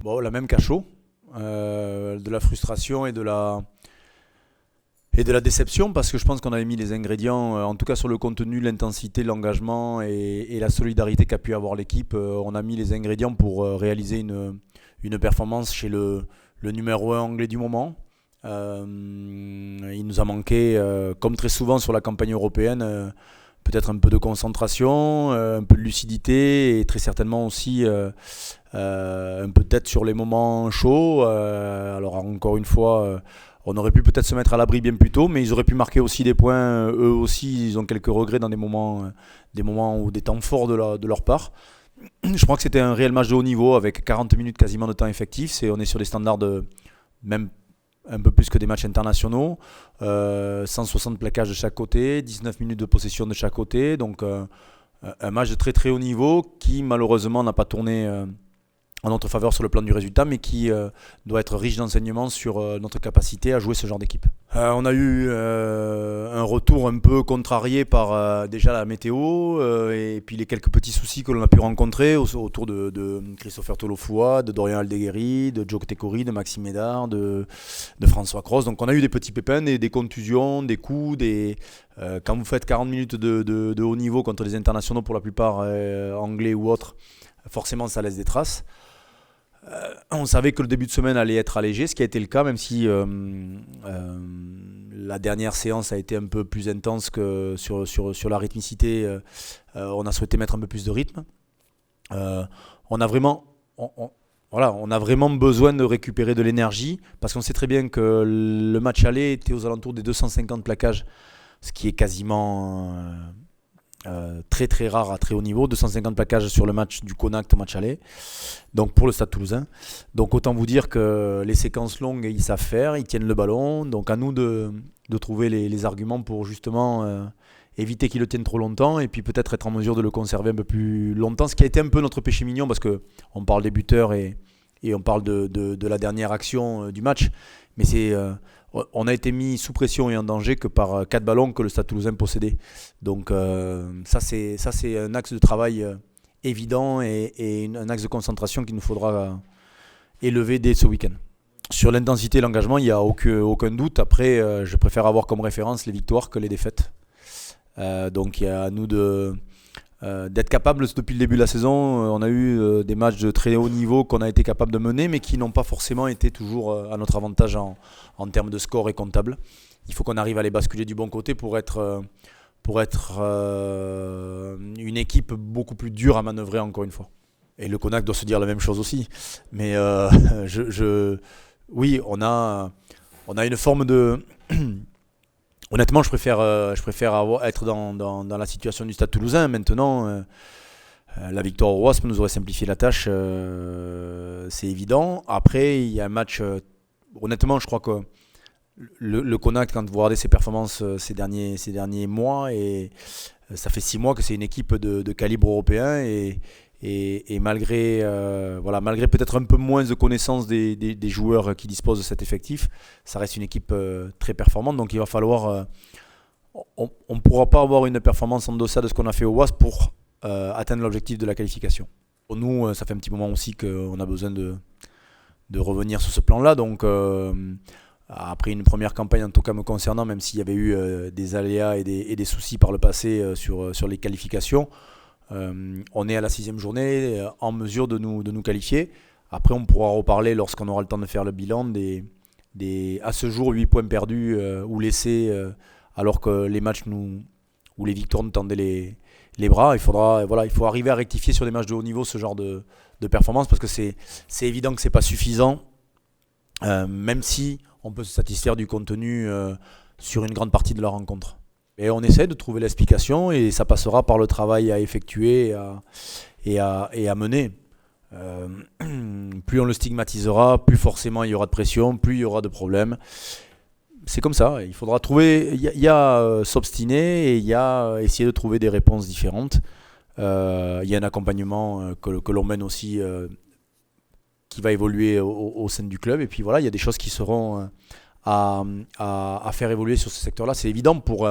Bon, la même qu'à chaud, de la frustration et de la déception parce que je pense qu'on avait mis les ingrédients, en tout cas sur le contenu, l'intensité, l'engagement et la solidarité qu'a pu avoir l'équipe. On a mis les ingrédients pour réaliser une performance chez le numéro un anglais du moment. Il nous a manqué, comme très souvent sur la campagne européenne, peut-être un peu de concentration, un peu de lucidité et très certainement aussi un peu de tête sur les moments chauds. Alors encore une fois, on aurait pu peut-être se mettre à l'abri bien plus tôt, mais ils auraient pu marquer aussi des points. Eux aussi, ils ont quelques regrets dans des moments ou des temps forts de leur part. Je crois que c'était un réel match de haut niveau avec 40 minutes quasiment de temps effectif. On est sur des standards de même un peu plus que des matchs internationaux. 160 plaquages de chaque côté, 19 minutes de possession de chaque côté. Donc un match de très très haut niveau qui malheureusement n'a pas tourné en notre faveur sur le plan du résultat, mais qui doit être riche d'enseignements sur notre capacité à jouer ce genre d'équipe. On a eu un retour un peu contrarié par déjà la météo et puis les quelques petits soucis que l'on a pu rencontrer autour de Christopher Tolofua, de Dorian Aldeguerri, de Joe Tekori, de Maxime Médard, de François Cross. Donc on a eu des petits pépins, des contusions, des coups, quand vous faites 40 minutes de haut niveau contre les internationaux pour la plupart anglais ou autres, forcément ça laisse des traces. On savait que le début de semaine allait être allégé, ce qui a été le cas, même si la dernière séance a été un peu plus intense que sur la rythmicité. On a souhaité mettre un peu plus de rythme. On a vraiment, voilà, on a vraiment besoin de récupérer de l'énergie parce qu'on sait très bien que le match aller était aux alentours des 250 plaquages, ce qui est quasiment très très rare à très haut niveau, 250 plaquages sur le match du Connacht match aller, donc pour le Stade Toulousain. Donc autant vous dire que les séquences longues ils savent faire, ils tiennent le ballon, donc à nous de trouver les arguments pour justement éviter qu'ils le tiennent trop longtemps et puis peut-être être en mesure de le conserver un peu plus longtemps, ce qui a été un peu notre péché mignon parce que on parle des buteurs et on parle de la dernière action du match, mais on a été mis sous pression et en danger que par 4 ballons que le Stade Toulousain possédait. Donc ça c'est un axe de travail évident et un axe de concentration qu'il nous faudra élever dès ce week-end. Sur l'intensité et l'engagement, il n'y a aucun doute. Après, je préfère avoir comme référence les victoires que les défaites. Donc il y a à nous d'être capables, depuis le début de la saison, on a eu des matchs de très haut niveau qu'on a été capable de mener, mais qui n'ont pas forcément été toujours à notre avantage en termes de score et comptable. Il faut qu'on arrive à les basculer du bon côté pour être une équipe beaucoup plus dure à manœuvrer encore une fois. Et le Connacht doit se dire la même chose aussi. Mais oui, on a une forme de... Honnêtement, je préfère être dans la situation du Stade Toulousain. Maintenant, la victoire au Wasp nous aurait simplifié la tâche, c'est évident. Après, il y a un match... honnêtement, je crois que le Connacht, quand vous regardez ses performances ces derniers mois, et ça fait 6 mois que c'est une équipe de calibre européen et malgré peut-être un peu moins de connaissance des joueurs qui disposent de cet effectif, ça reste une équipe très performante. Donc il va falloir... on ne pourra pas avoir une performance en deçà de ce qu'on a fait au WASP pour atteindre l'objectif de la qualification. Pour nous, ça fait un petit moment aussi qu'on a besoin de revenir sur ce plan-là. Donc après une première campagne en tout cas me concernant, même s'il y avait eu des aléas et des soucis par le passé sur les qualifications, on est à la 6e journée en mesure de nous qualifier. Après on pourra reparler lorsqu'on aura le temps de faire le bilan à ce jour 8 points perdus ou laissés alors que les matchs où les victoires nous tendaient les bras. Il faut arriver à rectifier sur des matchs de haut niveau ce genre de performance parce que c'est évident que c'est pas suffisant, même si on peut se satisfaire du contenu sur une grande partie de la rencontre. Et on essaie de trouver l'explication et ça passera par le travail à effectuer et à mener. Plus on le stigmatisera, plus forcément il y aura de pression, plus il y aura de problèmes. C'est comme ça, il faudra trouver, il y a s'obstiner et il y a essayer de trouver des réponses différentes. Il y a un accompagnement que l'on mène aussi qui va évoluer au sein du club. Et puis voilà, il y a des choses qui seront à faire évoluer sur ce secteur-là. C'est évident pour...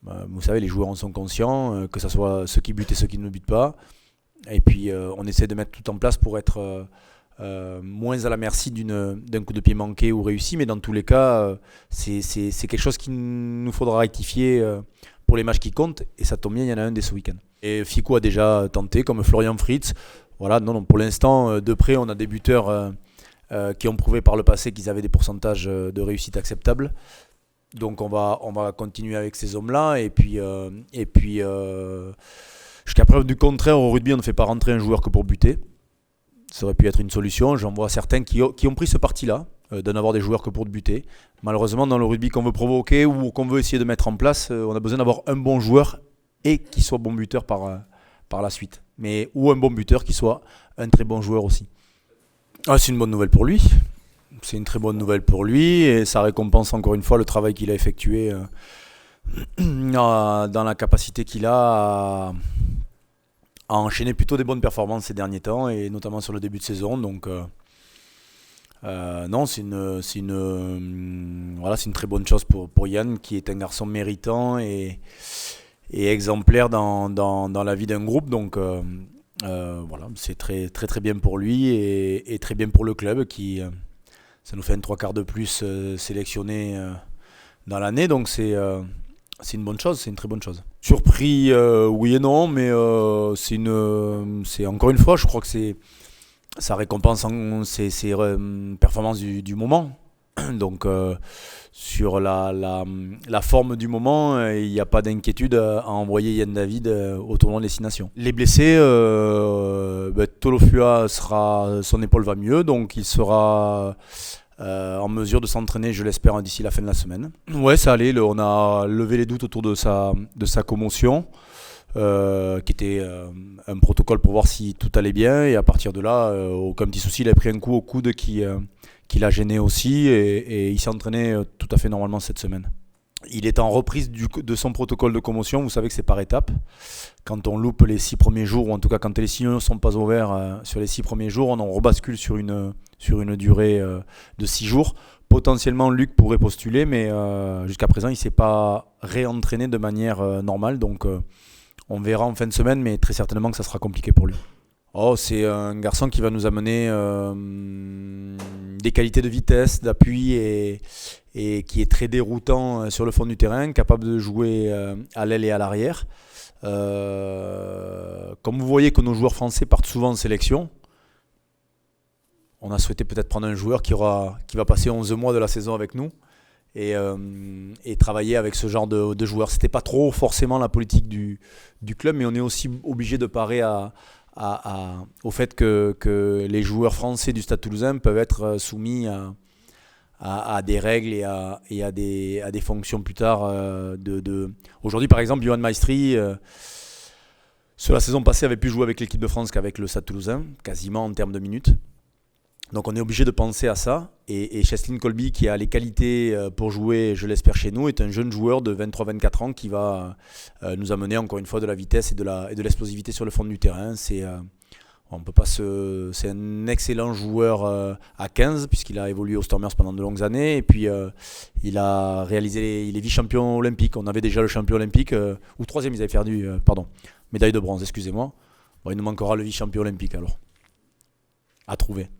vous savez, les joueurs en sont conscients, que ce soit ceux qui butent et ceux qui ne butent pas. Et puis on essaie de mettre tout en place pour être moins à la merci d'un coup de pied manqué ou réussi, mais dans tous les cas, c'est quelque chose qu'il nous faudra rectifier pour les matchs qui comptent, et ça tombe bien, il y en a un dès ce week-end. Et Fico a déjà tenté, comme Florian Fritz. Voilà, non, pour l'instant, de près, on a des buteurs qui ont prouvé par le passé qu'ils avaient des pourcentages de réussite acceptables. Donc on va continuer avec ces hommes-là, et puis jusqu'à preuve du contraire, au rugby, on ne fait pas rentrer un joueur que pour buter. Ça aurait pu être une solution. J'en vois certains qui ont pris ce parti-là, de n'avoir des joueurs que pour buter. Malheureusement, dans le rugby qu'on veut provoquer ou qu'on veut essayer de mettre en place, on a besoin d'avoir un bon joueur et qui soit bon buteur par la suite. Ou un bon buteur qui soit un très bon joueur aussi. Ah, c'est une bonne nouvelle pour lui. C'est une très bonne nouvelle pour lui, et ça récompense encore une fois le travail qu'il a effectué dans la capacité qu'il a à enchaîner plutôt des bonnes performances ces derniers temps, et notamment sur le début de saison. Donc non, voilà, c'est une très bonne chose pour Yann, qui est un garçon méritant et exemplaire dans la vie d'un groupe. Donc voilà, c'est très, très très bien pour lui, et très bien pour le club qui ça nous fait un 3/4 de plus sélectionné dans l'année. Donc c'est une bonne chose, c'est une très bonne chose. Surpris, oui et non, mais c'est encore une fois, je crois que ça récompense ses performances du moment. Donc sur la forme du moment, il n'y a pas d'inquiétude à envoyer Yann David au tournoi des 6 Nations. Les blessés, Tolofua son épaule va mieux, donc il sera en mesure de s'entraîner, je l'espère, d'ici la fin de la semaine. Ouais, ça allait, on a levé les doutes autour de sa commotion, qui était un protocole pour voir si tout allait bien, et à partir de là, aucun petit souci. Il a pris un coup au coude qui l'a gêné aussi, et il s'est entraîné tout à fait normalement cette semaine. Il est en reprise de son protocole de commotion. Vous savez que c'est par étapes. Quand on loupe les 6 premiers jours, ou en tout cas quand les signaux ne sont pas ouverts sur les 6 premiers jours, on en rebascule sur une durée de 6 jours. Potentiellement, Luc pourrait postuler, mais jusqu'à présent, il ne s'est pas réentraîné de manière normale. Donc on verra en fin de semaine, mais très certainement que ça sera compliqué pour lui. Oh, c'est un garçon qui va nous amener des qualités de vitesse, d'appui, et qui est très déroutant sur le fond du terrain, capable de jouer à l'aile et à l'arrière. Comme vous voyez que nos joueurs français partent souvent en sélection, on a souhaité peut-être prendre un joueur qui va passer 11 mois de la saison avec nous, et travailler avec ce genre de joueurs. C'était pas trop forcément la politique du club, mais on est aussi obligé de parer au fait que les joueurs français du Stade Toulousain peuvent être soumis à des règles et à des fonctions plus tard. Aujourd'hui, par exemple, Yohan Maestri, sur la saison passée, avait pu jouer avec l'équipe de France qu'avec le Stade Toulousain, quasiment en termes de minutes. Donc on est obligé de penser à ça. Et Cheslin Colby, qui a les qualités pour jouer, je l'espère, chez nous, est un jeune joueur de 23-24 ans qui va nous amener encore une fois de la vitesse et de l'explosivité sur le fond du terrain. C'est un excellent joueur à 15, puisqu'il a évolué au Stormers pendant de longues années. Et puis il est vice-champion olympique. On avait déjà le champion olympique, ou troisième, ils avaient perdu, médaille de bronze, excusez-moi. Bon, il nous manquera le vice-champion olympique alors, à trouver.